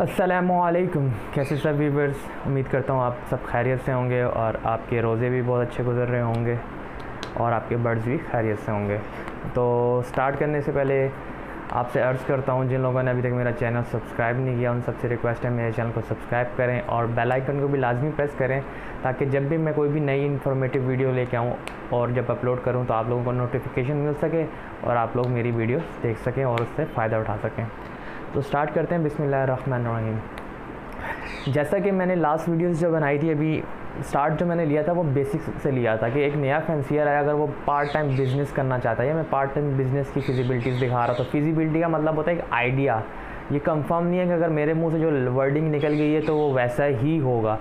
अस्सलामुअलैकुम। कैसे सब व्यूवर्स, उम्मीद करता हूँ आप सब खैरियत से होंगे और आपके रोज़े भी बहुत अच्छे गुजर रहे होंगे और आपके बर्ड्स भी खैरियत से होंगे। तो स्टार्ट करने से पहले आपसे अर्ज़ करता हूँ, जिन लोगों ने अभी तक मेरा चैनल सब्सक्राइब नहीं किया उन सबसे रिक्वेस्ट है मेरे चैनल को सब्सक्राइब करें और बेल आइकन को भी लाजमी प्रेस करें, ताकि जब भी मैं कोई भी नई इन्फॉर्मेटिव वीडियो लेके आऊँ और जब अपलोड करूँ तो आप लोगों को नोटिफिकेशन मिल सके और आप लोग मेरी वीडियो देख सकें और उससे फ़ायदा उठा सकें। तो स्टार्ट करते हैं। बिस्मिल्लाहिर्रहमानिर्रहीम। जैसा कि मैंने लास्ट वीडियोस जो बनाई थी, अभी स्टार्ट जो मैंने लिया था वो बेसिक्स से लिया था कि एक नया फैंसियर है, अगर वो पार्ट टाइम बिज़नेस करना चाहता है या मैं पार्ट टाइम बिज़नेस की फिजिबिलिटीज़ दिखा रहा था। तो फिजिबिलिटी का मतलब होता है एक आइडिया, ये कंफर्म नहीं है कि अगर मेरे मुंह से जो वर्डिंग निकल गई है तो वो वैसा ही होगा।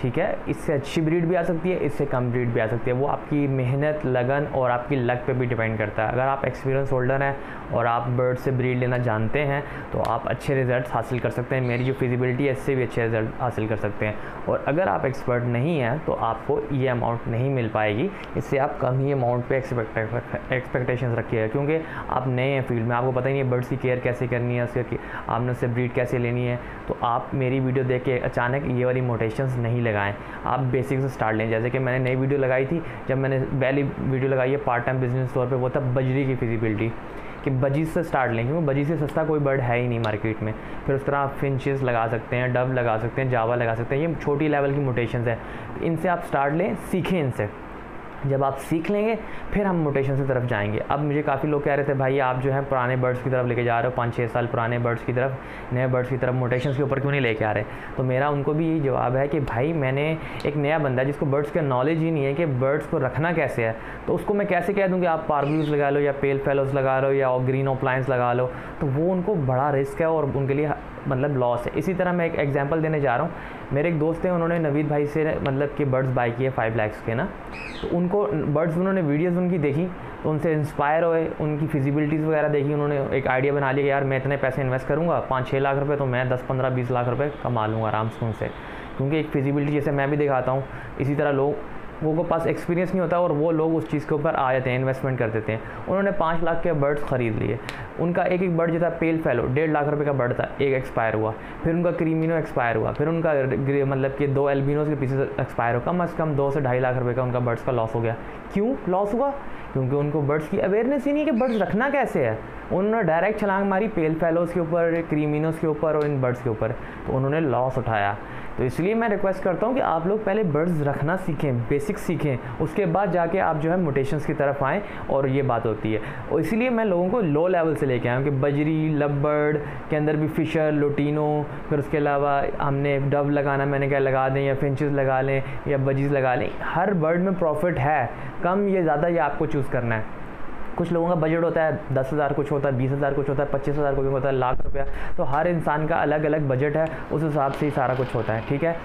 ठीक है, इससे अच्छी ब्रीड भी आ सकती है, इससे कम ब्रीड भी आ सकती है। वो आपकी मेहनत, लगन और आपकी लक पे भी डिपेंड करता है। अगर आप एक्सपीरियंस होल्डर हैं और आप बर्ड से ब्रीड लेना जानते हैं तो आप अच्छे रिज़ल्ट हासिल कर सकते हैं। मेरी जो फिजिबिलिटी है इससे भी अच्छे रिज़ल्ट हासिल कर सकते हैं। और अगर आप एक्सपर्ट नहीं हैं तो आपको ये अमाउंट नहीं मिल पाएगी, इससे आप कम ही अमाउंट पे एक्सपेक्टेशंस रखिएगा, क्योंकि आप नए हैं फील्ड में, आपको पता ही नहीं है बर्ड्स की केयर कैसे करनी है, उसके आपने उससे ब्रीड कैसे लेनी है। तो आप मेरी वीडियो देख के अचानक ये वाली मोटेशंस नहीं लगाएं, आप बेसिक से स्टार्ट लें। जैसे कि मैंने नई वीडियो लगाई थी, जब मैंने पहली वीडियो लगाई है पार्ट टाइम बिजनेस तौर पे, वो था बजरी की फिजिबिलिटी, कि बजी से स्टार्ट लें, क्योंकि बजी से सस्ता कोई बर्ड है ही नहीं मार्केट में। फिर उस तरह आप फिंचेस लगा सकते हैं, डब लगा सकते हैं, जावा लगा सकते हैं, ये छोटी लेवल की मोटेशंस हैं, इनसे आप स्टार्ट लें, सीखें इनसे। जब आप सीख लेंगे फिर हम मोटेशन की तरफ जाएंगे। अब मुझे काफ़ी लोग कह रहे थे भाई आप जो है पुराने बर्ड्स की तरफ लेके जा रहे हो, 5-6 साल पुराने बर्ड्स की तरफ, नए बर्ड्स की तरफ मोटेशन के ऊपर क्यों नहीं लेके आ रहे। तो मेरा उनको भी यही जवाब है कि भाई मैंने एक नया बंदा है जिसको बर्ड्स का नॉलेज ही नहीं है कि बर्ड्स को रखना कैसे है, तो उसको मैं कैसे कह दूँ कि आप पार्ब्लूज लगा लो या पेल फेलोज लगा लो या ग्रीन ओप्लाइंस लगा लो, तो वो उनको बड़ा रिस्क है और उनके लिए मतलब लॉस है। इसी तरह मैं एक एग्जांपल देने जा रहा हूँ। मेरे एक दोस्त हैं, उन्होंने नवीद भाई से मतलब कि बर्ड्स बाय किए 5 लाख के ना, तो उनको बर्ड्स उन्होंने वीडियोस उनकी देखी तो उनसे इंस्पायर हुए, उनकी फिजिबिलिटीज़ वगैरह देखी, उन्होंने एक आइडिया बना लिया कि यार मैं इतने पैसे इन्वेस्ट करूँगा 5-6 लाख रुपये, तो मैं 10-15-20 लाख रुपये कमा लूँगा आराम से उनसे। क्योंकि एक फिजिबिलिटी जैसे मैं भी दिखाता हूँ, इसी तरह लोगों के पास एक्सपीरियंस नहीं होता और वो लोग उस चीज़ के ऊपर आ जाते हैं, इन्वेस्टमेंट कर देते हैं। उन्होंने 5 लाख के बर्ड्स ख़रीद लिए। उनका एक बर्ड जो था पेल फेलो 1.5 लाख रुपए का बर्ड था, एक एक्सपायर हुआ, फिर उनका क्रीमिनो एक्सपायर हुआ, फिर उनका मतलब कि 2 एल्बिनोज के पीछे एक्सपायर हुआ। कम से कम 2 से 2.5 लाख रुपए का उनका बर्ड्स का लॉस हो गया। क्यों लॉस हुआ? क्योंकि उनको बर्ड्स की अवेयरनेस ही नहीं है कि बर्ड्स रखना कैसे है। उन्होंने डायरेक्ट छलांग मारी पेल फेलोज के ऊपर, क्रीमिनोज के ऊपर और इन बर्ड्स के ऊपर, तो उन्होंने लॉस उठाया। तो इसलिए मैं रिक्वेस्ट करता हूँ कि आप लोग पहले बर्ड्स रखना सीखें, बेसिक सीखें, उसके बाद जाके आप जो है मोटेशंस की तरफ आएँ और ये बात होती है। और इसलिए मैं लोगों को लो लेवल से लेके आया हूँ कि बजरी, लवबर्ड के अंदर भी फिशर, लोटिनो, फिर उसके अलावा हमने डव लगाना, मैंने क्या लगा दें, या फिंचेस लगा लें या बजीज लगा लें। हर बर्ड में प्रॉफिट है, कम या ज़्यादा ये आपको चूज़ करना है। कुछ लोगों का बजट होता है 10,000, कुछ होता है 20,000, कुछ होता है 25,000, कुछ होता है लाख रुपया। तो हर इंसान का अलग अलग बजट है, उस हिसाब से ही सारा कुछ होता है। ठीक है,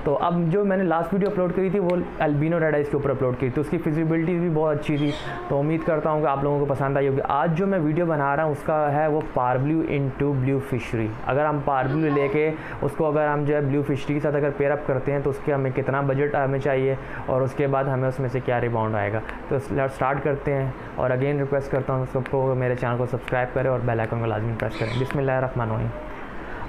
तो अब जो मैंने लास्ट वीडियो अपलोड करी थी वो एल्बिनो रेड आइज के ऊपर अपलोड की थी, उसकी फिजिबिलिटी भी बहुत अच्छी थी। तो उम्मीद करता हूँ कि आप लोगों को पसंद आई होगी। आज जो मैं वीडियो बना रहा हूँ उसका है वो पार्ब्लू इनटू ब्लू फिशरी। अगर हम पार्ब्लू लेके उसको अगर हम जो है ब्लू फिशरी के साथ अगर पेयरअप करते हैं तो उसके हमें कितना बजट हमें चाहिए और उसके बाद हमें उसमें से क्या रिबाउंड आएगा। तो स्टार्ट करते हैं और अगेन रिक्वेस्ट करता हूँ सबको मेरे चैनल को सब्सक्राइब करें और बेल आइकन को लाजमी प्रेस करें। बिस्मिल्लाहिर्रहमानिर्रहीम।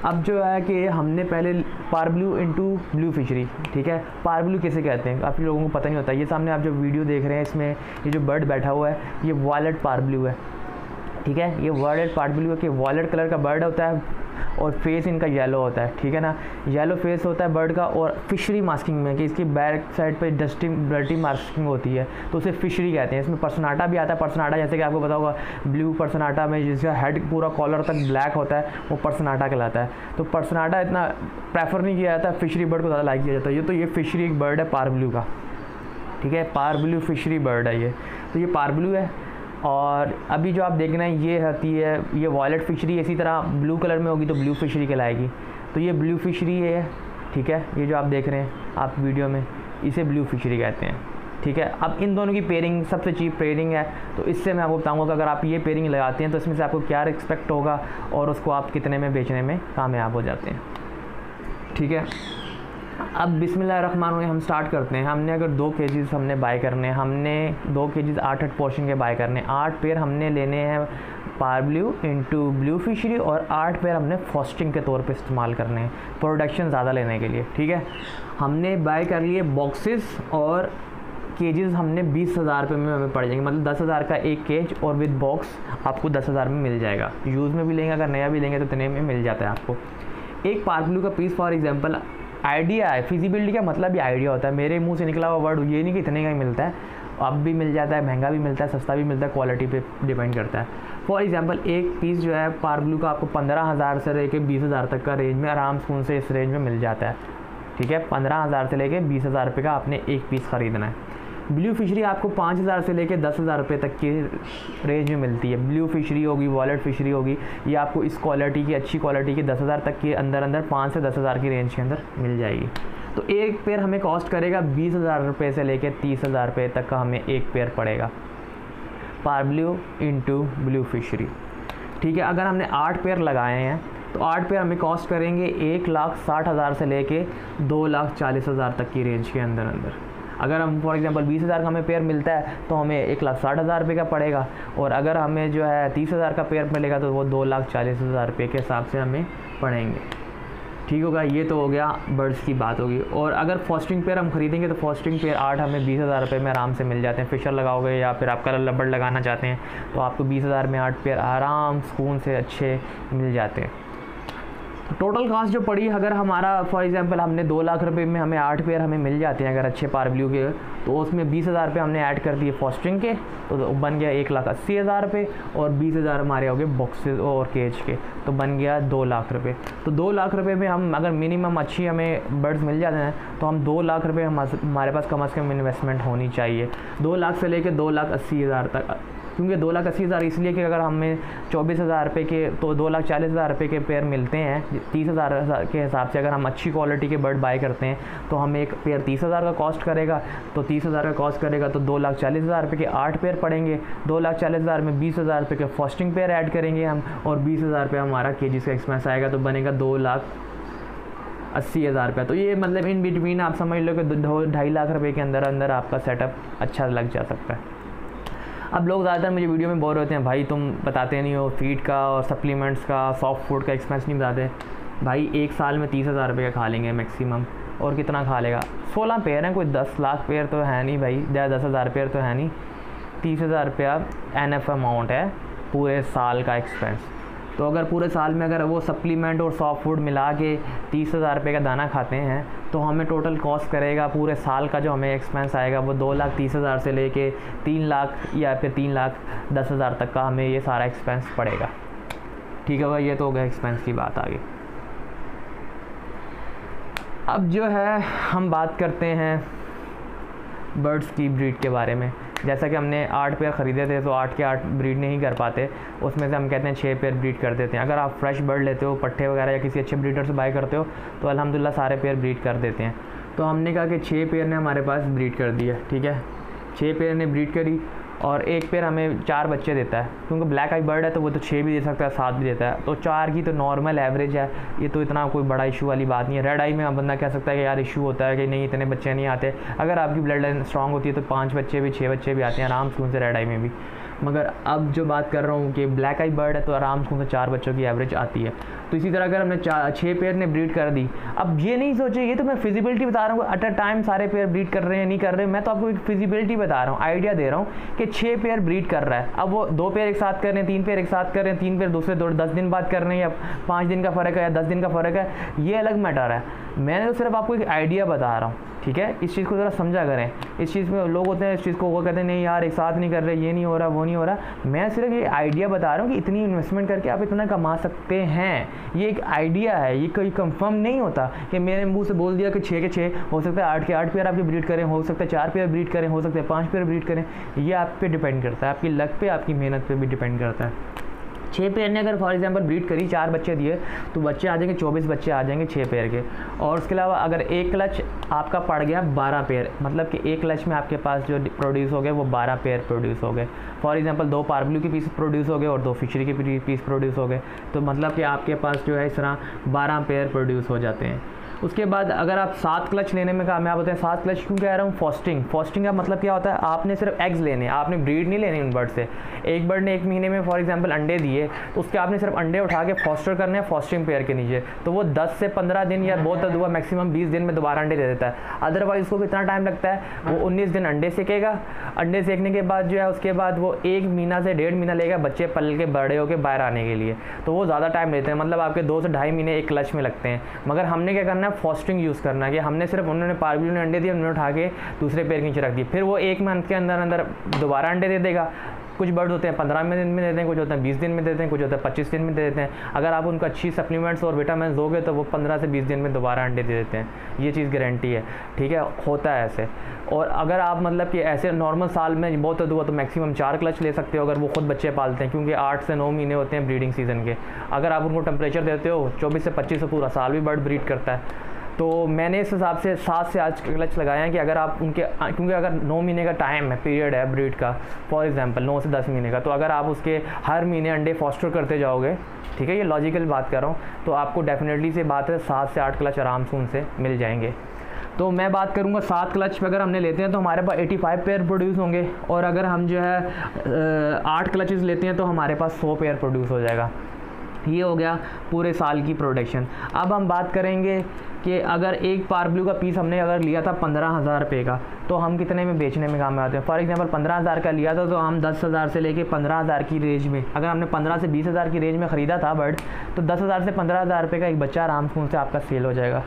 अब जो है कि हमने पहले पार्ब्लू इनटू ब्लू फिशरी, ठीक है, पार्ब्लू कैसे कहते हैं काफ़ी लोगों को पता नहीं होता। ये सामने आप जो वीडियो देख रहे हैं इसमें ये जो बर्ड बैठा हुआ है ये वॉयलेट पार्ब्लू है। ठीक है, ये वॉयलेट पार्ब्लू है कि वॉयलेट कलर का बर्ड होता है और फेस इनका येलो होता है। ठीक है ना, येलो फेस होता है बर्ड का। और फिशरी मास्किंग में कि इसकी बैक साइड पे डर्टी मास्किंग होती है तो उसे फिशरी कहते हैं। इसमें पर्सनाटा भी आता है। पर्सनाटा जैसे कि आपको पता होगा ब्लू पर्सनाटा में जिसका हेड पूरा कॉलर तक ब्लैक होता है वो पर्सनाटा कहलाता है। तो पर्सनाटा इतना प्रेफर नहीं किया जाता, फिशरी बर्ड को ज़्यादा लाइक किया जाता है। ये फिशरी एक बर्ड है पार्ब्लू का। ठीक है, पार्ब्लू फिशरी बर्ड है ये। तो ये पार्ब्लू है और अभी जो आप देख रहे हैं ये होती है ये वॉयलेट फिशरी। इसी तरह ब्लू कलर में होगी तो ब्लू फिशरी कहलाएगी। तो ये ब्लू फिशरी है। ठीक है, ये जो आप देख रहे हैं आप वीडियो में इसे ब्लू फिशरी कहते हैं। ठीक है, अब इन दोनों की पेयरिंग सबसे चीप पेयरिंग है। तो इससे मैं आपको बताऊंगा कि अगर आप ये पेयरिंग लगाते हैं तो इसमें से आपको क्या एक्सपेक्ट होगा और उसको आप कितने में बेचने में कामयाब हो जाते हैं। ठीक है, अब बिस्मिल्लाहिर्रहमानिर्रहीम हम स्टार्ट करते हैं। हमने अगर 2 केजीज़ हमने बाय करने हैं, हमने 2 केजीज़ 8 पोर्शन के बाय करने, 8 पेयर हमने लेने हैं पारब्लू इनटू ब्लू फिशरी और 8 पेयर हमने फॉस्टिंग के तौर पे इस्तेमाल करने हैं प्रोडक्शन ज़्यादा लेने के लिए। ठीक है, हमने बाय कर लिए बॉक्सेस और केजेस हमने 20,000 रुपये में हमें पड़ जाएंगे, मतलब 10,000 का एक केज और विद बॉक्स आपको 10,000 में मिल जाएगा। यूज़ में भी लेंगे, अगर नया भी लेंगे तो इतने में मिल जाता है आपको। एक पारब्लू का पीस फॉर एग्जांपल आइडिया है, फिजिबिलिटी का मतलब भी आइडिया होता है। मेरे मुंह से निकला हुआ वर्ड ये नहीं कि इतने का ही मिलता है, अब भी मिल जाता है, महंगा भी मिलता है, सस्ता भी मिलता है, क्वालिटी पे डिपेंड करता है। फॉर एग्जांपल एक पीस जो है पारब्लू का आपको 15,000 से लेके 20,000 तक का रेंज में आराम से इस रेंज में मिल जाता है। ठीक है, 15,000 से लेके 20,000 रुपये का आपने एक पीस ख़रीदना है। ब्लू फिशरी आपको 5,000 से लेके 10,000 रुपये तक की रेंज में मिलती है। ब्लू फिशरी होगी, वॉलेट फिशरी होगी, ये आपको इस क्वालिटी की, अच्छी क्वालिटी की 10,000 तक के अंदर 5 से 10,000 की रेंज के अंदर मिल जाएगी। तो एक पेयर हमें कॉस्ट करेगा 20,000 रुपये से लेके 30,000 रुपये तक का हमें एक पेयर पड़ेगा पारब्लू इनटू ब्लू फिशरी। ठीक है, अगर हमने 8 पेयर लगाए हैं तो 8 पेयर हमें कॉस्ट करेंगे 1,60,000 से लेके 2,40,000 तक की रेंज के अंदर। अगर हम फॉर एग्जांपल 20,000 का हमें पेयर मिलता है तो हमें 1,60,000 रुपये का पड़ेगा, और अगर हमें जो है 30,000 का पेयर मिलेगा तो वो 2,40,000 रुपये के हिसाब से हमें पड़ेंगे। ठीक होगा, ये तो हो गया बर्ड्स की बात होगी। और अगर फॉस्टिंग पेयर हम खरीदेंगे तो फॉस्टिंग पेयर 8 हमें 20,000 रुपये में आराम से मिल जाते हैं। फिशर लगाओगे या फिर आप कलर लबड़ लगाना चाहते हैं तो आपको 20,000 में 8 पेयर आराम सुकून से अच्छे मिल जाते हैं। टोटल कास्ट जो पड़ी, अगर हमारा फॉर एग्जांपल हमने 2 लाख रुपए में हमें 8 पेयर हमें मिल जाते हैं अगर अच्छे पारब्लू के, तो उसमें 20,000 रुपये हमने ऐड कर दिए फॉस्टिंग के, तो बन गया 1,80,000 रुपये, और 20,000 हमारे हो गए बॉक्सेस और केज के, तो बन गया 2 लाख रुपये। तो 2 लाख रुपये में हम अगर मिनिमम अच्छी हमें बर्ड्स मिल जाते हैं तो हम 2 लाख रुपये हमारे पास कम से कम इन्वेस्टमेंट होनी चाहिए, 2 लाख से लेकर 2,80,000 तक। क्योंकि 2,80,000 इसलिए कि अगर हमें 24,000 रुपये के तो 2,40,000 रुपये के पेयर मिलते हैं 30,000 के हिसाब से। अगर हम अच्छी क्वालिटी के बर्ड बाय करते हैं तो हमें एक पेयर 30,000 का कॉस्ट करेगा, तो 30,000 का कॉस्ट करेगा तो 2,40,000 रुपये के 8 पेयर पड़ेंगे। 2,40,000 में 20,000 रुपये के फॉस्टिंग पेयर ऐड करेंगे हम, और 20,000 रुपये हमारा केजीज़ का एक्सपेंस आएगा, तो बनेगा 2,80,000 रुपये। तो ये मतलब इन बिटवीन आप समझ लो कि 2.5 लाख रुपये के अंदर आपका सेटअप अच्छा लग जा सकता है। अब लोग ज़्यादातर मुझे वीडियो में बोर होते हैं, भाई तुम बताते नहीं हो फीड का और सप्लीमेंट्स का, सॉफ्ट फूड का एक्सपेंस नहीं बताते। भाई एक साल में 30,000 रुपये का खा लेंगे मैक्सिमम, और कितना खा लेगा? 16 पेयर हैं, कोई 10 लाख पेयर तो है नहीं भाई, 10,000 पेयर तो है नहीं। 30,000 रुपया एनएफ अमाउंट है पूरे साल का एक्सपेंस। तो अगर पूरे साल में अगर वो सप्लीमेंट और सॉफ्ट फूड मिला के 30,000 रुपये का दाना खाते हैं तो हमें टोटल कॉस्ट करेगा पूरे साल का जो हमें एक्सपेंस आएगा वो 2,30,000 से लेके 3 लाख या फिर 3,10,000 तक का हमें ये सारा एक्सपेंस पड़ेगा। ठीक है भाई, ये तो हो गया एक्सपेंस की बात आगे। अब जो है हम बात करते हैं बर्ड्स की ब्रीड के बारे में। जैसा कि हमने 8 पेयर ख़रीदे थे तो 8 के 8 ब्रीड नहीं कर पाते, उसमें से हम कहते हैं 6 पेयर ब्रीड कर देते हैं। अगर आप फ्रेश बर्ड लेते हो, पट्टे वगैरह या किसी अच्छे ब्रीडर से बाय करते हो तो अल्हम्दुलिल्लाह सारे पेयर ब्रीड कर देते हैं। तो हमने कहा कि 6 पेयर ने हमारे पास ब्रीड कर दिया। ठीक है, 6 पेयर ने ब्रीड करी और एक पेयर हमें 4 बच्चे देता है, क्योंकि ब्लैक आई बर्ड है तो वो तो 6 भी दे सकता है, 7 भी देता है, तो 4 की तो नॉर्मल एवरेज है, ये तो इतना कोई बड़ा इशू वाली बात नहीं है। रेड आई में बंदा कह सकता है कि यार इशू होता है कि नहीं इतने बच्चे नहीं आते। अगर आपकी ब्लड लाइन स्ट्रॉन्ग होती है तो 5 बच्चे भी 6 बच्चे भी आते हैं आराम से रेड आई में भी। मगर अब जो बात कर रहा हूँ कि ब्लैक आई बर्ड है तो आराम से 4 बच्चों की एवरेज आती है। तो इसी तरह अगर हमने 6 पेयर ने ब्रीड कर दी, अब ये नहीं सोचे, ये तो मैं फिजिबिलिटी बता रहा हूँ एट अ टाइम सारे पेयर ब्रीड कर रहे हैं नहीं कर रहे हैं, मैं तो आपको एक फिजिबिलिटी बता रहा हूँ, आइडिया दे रहा हूँ कि 6 पेयर ब्रीड कर रहा है। अब वो 2 पेयर एक साथ कर रहे हैं, 3 पेयर एक साथ कर रहे हैं, 3 पेयर दूसरे 10 दिन बाद कर रहे हैं, या 5 दिन का फ़र्क है या 10 दिन का फ़र्क है, ये अलग मैटर है। मैंने तो सिर्फ आपको एक आइडिया बता रहा हूँ। ठीक है, इस चीज़ को ज़रा समझा करें। इस चीज़ में लोग होते हैं इस चीज़ को वो कहते हैं नहीं यार एक साथ नहीं कर रहे, ये नहीं हो रहा वो नहीं हो रहा। मैं सिर्फ ये आइडिया बता रहा हूँ कि इतनी इन्वेस्टमेंट करके आप इतना कमा सकते हैं, ये एक आइडिया है, ये कोई कंफर्म नहीं होता कि मेरे मुंह से बोल दिया कि 6 के 6 हो सकता है, 8 के 8 पेयर आपके ब्रीड करें, हो सकता है 4 पेयर ब्रीड करें, हो सकता है 5 पेयर ब्रीड करें। ये आप पे डिपेंड करता है, आपकी लक पे, आपकी मेहनत पे भी डिपेंड करता है। 6 पेयर ने अगर फॉर एग्जांपल ब्रीड करी, 4 बच्चे दिए तो बच्चे आ जाएंगे 24 बच्चे आ जाएंगे 6 पेयर के। और उसके अलावा अगर एक क्लच आपका पड़ गया 12 पेयर, मतलब कि एक क्लच में आपके पास जो प्रोड्यूस हो गए वो 12 पेयर प्रोड्यूस हो गए। फॉर एग्जांपल 2 पारब्लू के पीस प्रोड्यूस हो गए और 2 फिशरी के पीस प्रोड्यूस हो गए, तो मतलब कि आपके पास जो है इस तरह 12 पेयर प्रोड्यूस हो जाते हैं। उसके बाद अगर आप 7 क्लच लेने में कामयाब होते हैं, 7 क्लच क्यों कह रहा हूँ, फॉस्टिंग का मतलब क्या होता है, आपने सिर्फ एग्स लेने, आपने ब्रीड नहीं लेनी उन बर्ड से। एक बर्ड ने 1 महीने में फॉर एग्जांपल अंडे दिए, तो उसके आपने सिर्फ अंडे उठा के फॉस्टर करने हैं फॉस्टिंग पेयर के नीचे, तो वो 10 से 15 दिन या बहुत हुआ मैक्सिमम 20 दिन में दोबारा अंडे दे देता है। अदरवाइज उसको कितना टाइम लगता है, वो 19 दिन अंडे सेकेगा, अंडे सेकने के बाद जो है उसके बाद वो 1 महीना से 1.5 महीना लेगा बच्चे पल के बड़े होकर बाहर आने के लिए, तो वो ज़्यादा टाइम लेते हैं, मतलब आपके 2 से 2.5 महीने एक क्लच में लगते हैं। मगर हमने क्या करना है, फॉस्टिंग यूज़ करना है कि हमने सिर्फ उन्होंने पारब्लू ने अंडे दिए, उन्होंने उठा के दूसरे पेड़ के नीचे रख दिए, फिर वो 1 मंथ के अंदर अंदर दोबारा अंडे दे देगा। कुछ बर्ड होते हैं 15 दिन में देते हैं, कुछ होते हैं 20 दिन में देते हैं, कुछ होते हैं 25 दिन में दे देते हैं। अगर आप उनको अच्छी सप्लीमेंट्स और विटामिन दोगे तो वो 15 से 20 दिन में दोबारा अंडे दे देते हैं, ये चीज़ गारंटी है, ठीक है, होता है ऐसे। और अगर आप मतलब कि ऐसे नॉर्मल साल में बहुत हुआ तो मैक्सिमम 4 क्लच ले सकते हो अगर वो खुद बच्चे पालते हैं, क्योंकि 8 से 9 महीने होते हैं ब्रीडिंग सीज़न के। अगर आप उनको टेम्परेचर देते हो 24 से 25 से पूरा साल भी बर्ड ब्रीड करता है। तो मैंने इस हिसाब से 7 से 8 क्लच लगाए हैं कि अगर आप उनके, क्योंकि अगर 9 महीने का टाइम है, पीरियड है ब्रीड का, फॉर एग्जांपल 9 से 10 महीने का, तो अगर आप उसके हर महीने अंडे फॉस्टर करते जाओगे, ठीक है, ये लॉजिकल बात कर रहा हूँ, तो आपको डेफिनेटली से बात है 7 से 8 क्लच आराम से उनसे मिल जाएंगे। तो मैं बात करूँगा 7 क्लच पे अगर हमने लेते हैं तो हमारे पास 85 पेयर प्रोड्यूस होंगे, और अगर हम जो है 8 क्लचेस लेते हैं तो हमारे पास 100 पेयर प्रोड्यूस हो जाएगा। ये हो गया पूरे साल की प्रोडक्शन। अब हम बात करेंगे कि अगर एक पारब्लू का पीस हमने अगर लिया था 15,000 रुपये का, तो हम कितने में बेचने में कामयाब आते हैं। फॉर एग्जांपल 15,000 का लिया था तो हम 10,000 से लेके 15,000 की रेंज में, अगर हमने 15 से 20,000 की रेंज में ख़रीदा था बर्ड, तो 10,000 से 15,000 रुपये का एक बच्चा आराम से आपका सेल हो जाएगा।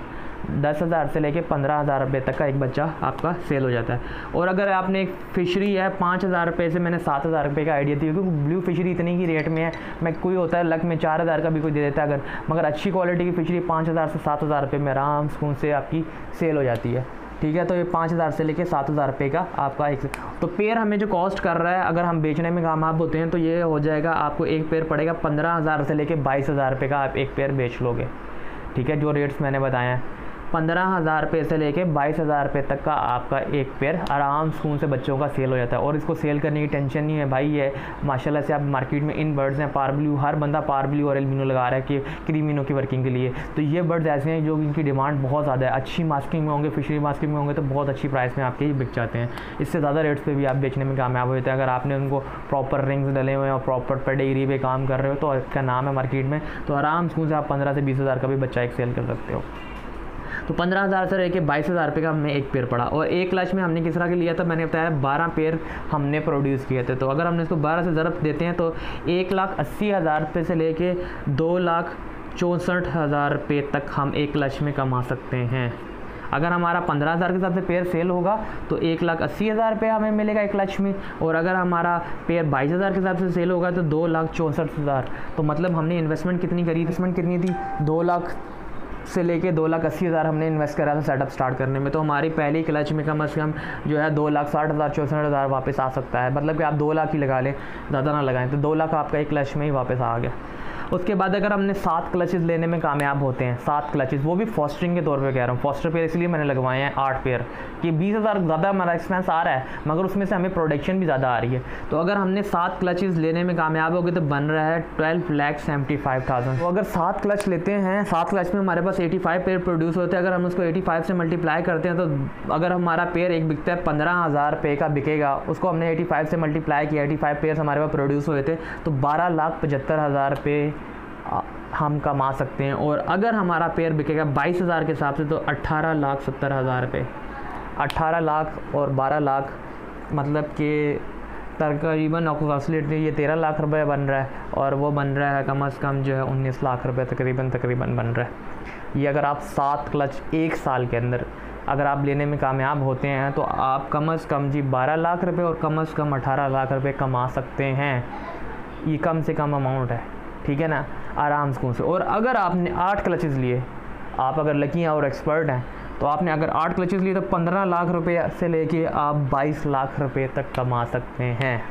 10,000 से लेके 15,000 रुपये तक का एक बच्चा आपका सेल हो जाता है। और अगर आपने एक फ़िशरी है 5,000 रुपये से, मैंने 7,000 रुपये का आइडिया दिया, क्योंकि ब्लू फिशरी इतनी की रेट में है, मैं कोई होता है लक में 4,000 का भी कोई दे देता है अगर, मगर अच्छी क्वालिटी की फ़िशरी 5,000 से 7,000 रुपये में आराम से आपकी सेल हो जाती है, ठीक है। तो ये 5,000 से लेके 7,000 रुपये का आपका एक, तो पेयर हमें जो कॉस्ट कर रहा है अगर हम बेचने में कामयाब होते हैं तो ये हो जाएगा, आपको एक पेयर पड़ेगा 15,000 से लेके 22,000 रुपये का आप एक पेयर बेच लोगे, ठीक है। जो रेट्स मैंने बताए हैं 15,000 रुपये से लेके 22,000 रुपये तक का आपका एक पेयर आराम से बच्चों का सेल हो जाता है। और इसको सेल करने की टेंशन नहीं है भाई, ये माशाल्लाह से आप मार्केट में इन बर्ड्स हैं पारब्लू, हर बंदा पारब्लू और एल्बिनो लगा रहा है कि क्रीमिनो की वर्किंग के लिए, तो ये बर्ड्स ऐसे हैं जो इनकी डिमांड बहुत ज़्यादा है, अच्छी मास्किंग में होंगे, फिशरी मास्किंग में होंगे तो बहुत अच्छी प्राइस में आपके ही बिक जाते हैं। इससे ज़्यादा रेट्स पे भी आप बेचने में कामयाब होते हैं अगर आपने उनको प्रॉपर रिंग्स डले हुए हैं और प्रॉपर पेडिग्री पे काम कर रहे हो, तो इसका नाम है मार्केट में, तो आराम से आप 15 से 20,000 का भी बच्चा एक सेल कर सकते हो। तो 15,000 से लेके 22,000 रुपये का हमें एक पेयर पड़ा। और एक क्लच में हमने किस तरह के लिया था, मैंने बताया 12 पेयर हमने प्रोड्यूस किए थे। तो अगर हमने इसको 12 से ज़रब देते हैं तो 1,80,000 रुपये से लेके 2,64,000 रुपये तक हम एक क्लच में कमा सकते हैं। अगर हमारा 15,000 के हिसाब से पेयर सेल होगा तो 1,80,000 रुपये हमें मिलेगा एक क्लच में, और अगर हमारा पेयर 22,000 के हिसाब से सेल होगा तो 2,64,000। तो मतलब हमने इन्वेस्टमेंट कितनी करी, इन्वेस्टमेंट कितनी थी, 2 लाख से लेके 2,80,000 हमने इन्वेस्ट करा था सेटअप स्टार्ट करने में। तो हमारी पहली क्लच में कम से कम जो है 2,60,000 64,000 वापस आ सकता है। मतलब कि आप 2 लाख ही लगा लें, ज़्यादा ना लगाएं, तो 2 लाख आपका एक क्लच में ही वापस आ गया। उसके बाद अगर हमने 7 क्लचेस लेने में कामयाब होते हैं, 7 क्लचेस, वो भी फॉस्टरिंग के तौर पे कह रहा हूँ, फॉस्टर पेयर इसलिए मैंने लगवाए हैं 8 पेयर कि 20,000 ज़्यादा हमारा एक्सपेंस आ रहा है, मगर उसमें से हमें प्रोडक्शन भी ज़्यादा आ रही है। तो अगर हमने 7 क्लचेस लेने में कामयाब हो गए तो बन रहा है 12,75,000। तो अगर 7 क्लच लेते हैं, 7 क्लच में हमारे पास 85 पेयर प्रोड्यूस होते हैं। अगर हम उसको 85 से मल्टीप्लाई करते हैं तो अगर हमारा पेयर एक बिकता है 15,000 रुपये का बिकेगा, उसको हमने 85 से मल्टीप्लाई किया, 85 पेयर हमारे पास प्रोड्यूस हुए थे, तो 12,75,000 रुपये हम कमा सकते हैं। और अगर हमारा पेयर बिकेगा 22,000 के हिसाब से तो 18,70,000 रुपये, 18 लाख और 12 लाख, मतलब कि तकरीबन अप्रोक्सीमेटली ये 13 लाख रुपए बन रहा है, और वो बन रहा है कम से कम जो है 19 लाख रुपए तकरीबन बन रहा है। ये अगर आप 7 क्लच एक साल के अंदर अगर आप लेने में कामयाब होते हैं तो आप कम से कम जी 12 लाख रुपये और कम से कम 18 लाख रुपये कमा सकते हैं। ये कम से कम अमाउंट है, ठीक है ना, आराम से। और अगर आपने 8 क्लचेस लिए, आप अगर लकी हैं और एक्सपर्ट हैं, तो आपने अगर 8 क्लचेस लिए तो 15 लाख रुपए से लेके आप 22 लाख रुपए तक कमा सकते हैं।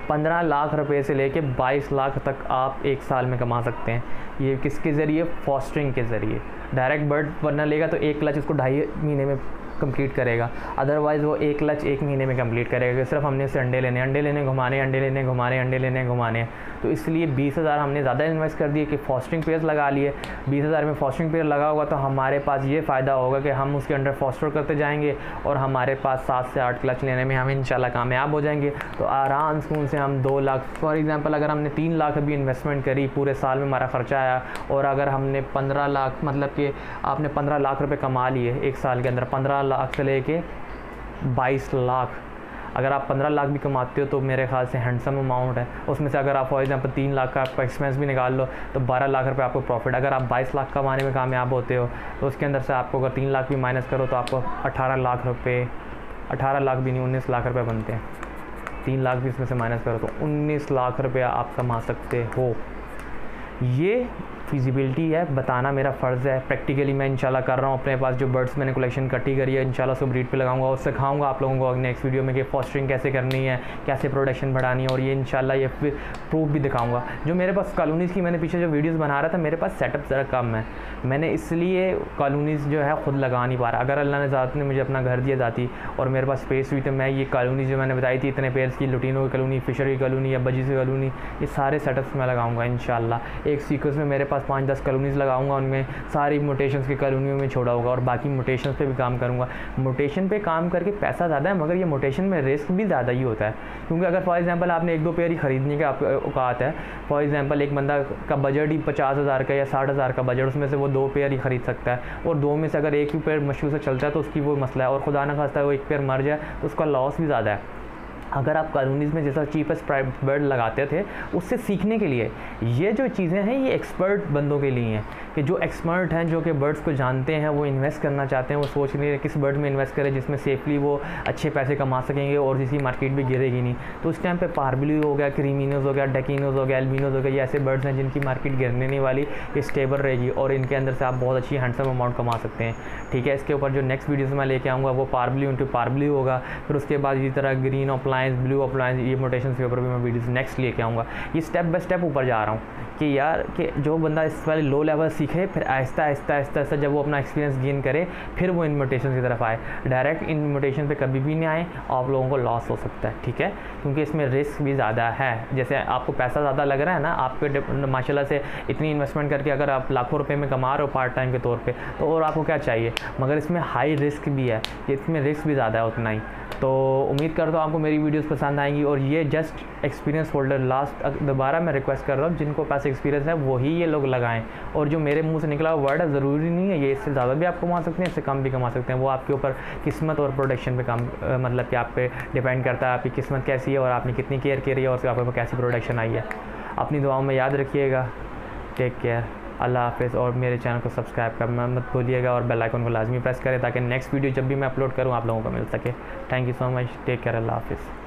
15 लाख रुपए से लेके 22 लाख तक आप एक साल में कमा सकते हैं। ये किसके ज़रिए, फॉस्टरिंग के ज़रिए। डायरेक्ट बर्ड वरना लेगा तो एक क्लच उसको 2.5 महीने में कंप्लीट करेगा। अदरवाइज़ वो एक लच 1 महीने में कंप्लीट करेगा कि सिर्फ हमने उसे अंडे लेने घुमाने, अंडे लेने घुमाने। तो इसलिए 20,000 हमने ज़्यादा इन्वेस्ट कर दिए कि फॉस्टरिंग पेयर्स लगा लिए। 20,000 में फॉस्टरिंग पेयर लगा होगा तो हमारे पास ये फ़ायदा होगा कि हम उसके अंडर फॉस्टर करते जाएंगे और हमारे पास 7 से 8 क्लच लेने में हम इंशाल्लाह कामयाब हो जाएंगे। तो आराम सुकून से हम 2 लाख, फॉर एग्ज़ाम्पल अगर हमने 3 लाख अभी इन्वेस्टमेंट करी, पूरे साल में हमारा ख़र्चा आया, और अगर हमने 15 लाख, मतलब कि आपने 15 लाख रुपए कमा लिए एक साल के अंदर, 15 लाख से लेके 22 लाख, अगर आप 15 लाख भी कमाते हो तो मेरे ख्याल से हैंडसम अमाउंट है। उसमें से अगर आप फॉर एग्जांपल 3 लाख का आपका एक्सपेंस भी निकाल लो तो 12 लाख रुपए आपको प्रॉफिट। अगर आप 22 लाख कमाने में कामयाब होते हो तो उसके अंदर से आपको अगर 3 लाख भी माइनस करो तो आपको 18 लाख रुपये, 18 लाख भी नहीं, 19 लाख रुपये बनते हैं। 3 लाख भी इसमें से माइनस करो तो 19 लाख रुपया आप कमा सकते हो। ये फिजिबिलिटी है, बताना मेरा फ़र्ज़ है। प्रैक्टिकली मैं इंशाल्लाह कर रहा हूँ। अपने पास जो बर्ड्स मैंने कलेक्शन इकट्ठी करी है इंशाल्लाह उसको ब्रीड पे लगाऊंगा और सिखाऊंगा आप लोगों को नेक्स्ट वीडियो में कि फॉस्टरिंग कैसे करनी है, कैसे प्रोडक्शन बढ़ानी है, और ये इंशाल्लाह ये प्रूफ भी दिखाऊंगा। जो मेरे पास कॉलोनीज़ की मैंने पीछे जो वीडियोज़ बना रहा था, मेरे पास सेटअप ज़रा कम है, मैंने इसलिए कॉलोनीज़ जो है ख़ुद लगा नहीं पा रहा। अगर अल्लाह ने ज़ात ने मुझे अपना घर दिया जाती और मेरे पास स्पेस हुई तो मैं ये कॉलोनीज़ जो मैंने बताई थी, इतने पेयर्स की, लुटीनों की कॉलोनी, फिशर की कॉलोनी या बजीज़ की कॉलोनी, ये सारे सेटअप्स मैं लगाऊंगा इंशाल्लाह। एक सीक्वेंस में मेरे पास 5-10 कॉलोनीज़ लगाऊंगा, उनमें सारी मोटेशंस की कॉलोनियों में छोड़ा होगा और बाकी मोटेशंस पे भी काम करूंगा। मोटेशन पे काम करके पैसा ज़्यादा है, मगर ये मोटेशन में रिस्क भी ज़्यादा ही होता है। क्योंकि अगर फॉर एग्जांपल आपने 1-2 पेयर ही ख़रीदने का औकात है, फॉर एग्जांपल एक बंदा का बजट ही 50,000 का या 60,000 का बजट, उसमें से वो 2 पेयर ही ख़रीद सकता है, और 2 में से अगर एक ही पेयर मुश्किल से चलता है तो उसकी वो मसला है, और खुदा न खास्ता वो एक पेयर मर जाए तो उसका लॉस भी ज़्यादा है। अगर आप कॉलोनीज़ में जैसा चीपेस्ट बर्ड लगाते थे, उससे सीखने के लिए ये जो चीज़ें हैं ये एक्सपर्ट बंदों के लिए हैं, कि जो एक्सपर्ट हैं, जो कि बर्ड्स को जानते हैं, वो इन्वेस्ट करना चाहते हैं, वो सोच रहे हैं किस बर्ड में इन्वेस्ट करें जिसमें सेफली वो अच्छे पैसे कमा सकेंगे और जिसकी मार्केट भी गिरेगी नहीं। तो उस टाइम पे पार्बली हो गया, क्रीमिनोज हो गया, डकिनोज हो गया, एल्बिनोज हो गया, ये ऐसे बर्ड्स हैं जिनकी मार्केट गिरने नहीं वाली, ये स्टेबल रहेगी और इनके अंदर से आप बहुत अच्छी हैंडसम अमाउंट कमा सकते हैं। ठीक है, इसके ऊपर जो नेक्स्ट वीडियोज़ में लेके आऊँगा वो पार्बली इंटू पार्बली होगा। फिर उसके बाद इसी तरह ग्रीन अप्लायंस, ब्लू अप्लायंस, ये मोटेशन के ऊपर भी मैं वीडियोस नेक्स्ट लेके आऊँगा। ये स्टेप बाय स्टेप ऊपर जा रहा हूँ कि यार कि जो बंदा इस वाले लो लेवल सीखे, फिर आहिस्ता आहिस्ता जब वो अपना एक्सपीरियंस गेन करे, फिर वो इन मोटेशन की तरफ आए। डायरेक्ट इन मोटेशन पे कभी भी नहीं आए, आप लोगों को लॉस हो सकता है। ठीक है, क्योंकि इसमें रिस्क भी ज़्यादा है। जैसे आपको पैसा ज़्यादा लग रहा है ना, आपके माशाल्लाह से इतनी इन्वेस्टमेंट करके अगर आप लाखों रुपये में कमा रहे हो पार्ट टाइम के तौर पर, तो और आपको क्या चाहिए, मगर इसमें हाई रिस्क भी है, इसमें रिस्क भी ज़्यादा है उतना ही। तो उम्मीद करता हूँ आपको मेरी वीडियोस पसंद आएंगी, और ये जस्ट एक्सपीरियंस होल्डर, लास्ट दोबारा मैं रिक्वेस्ट कर रहा हूँ जिनको पास एक्सपीरियंस है वही ये लोग लगाएं। और जो मेरे मुंह से निकला हुआ वर्ड है, ज़रूरी नहीं है ये इससे ज़्यादा भी आप कमा सकते हैं, इससे कम भी कमा सकते हैं, वो आपके ऊपर किस्मत और प्रोडक्शन पे काम मतलब कि आप पे डिपेंड करता है, आपकी किस्मत कैसी है और आपने कितनी केयर करी है और आपके ऊपर कैसी प्रोडक्शन आई है। अपनी दुआओं में याद रखिएगा। टेक केयर, अल्लाह हाफ़िज़, और मेरे चैनल को सब्सक्राइब करना मत भूलिएगा और बेल आइकन को लाजमी प्रेस करें ताकि नेक्स्ट वीडियो जब भी मैं अपलोड करूँ आप लोगों को मिल सके। Thank you so much, take care, Allah हाफ़िज़।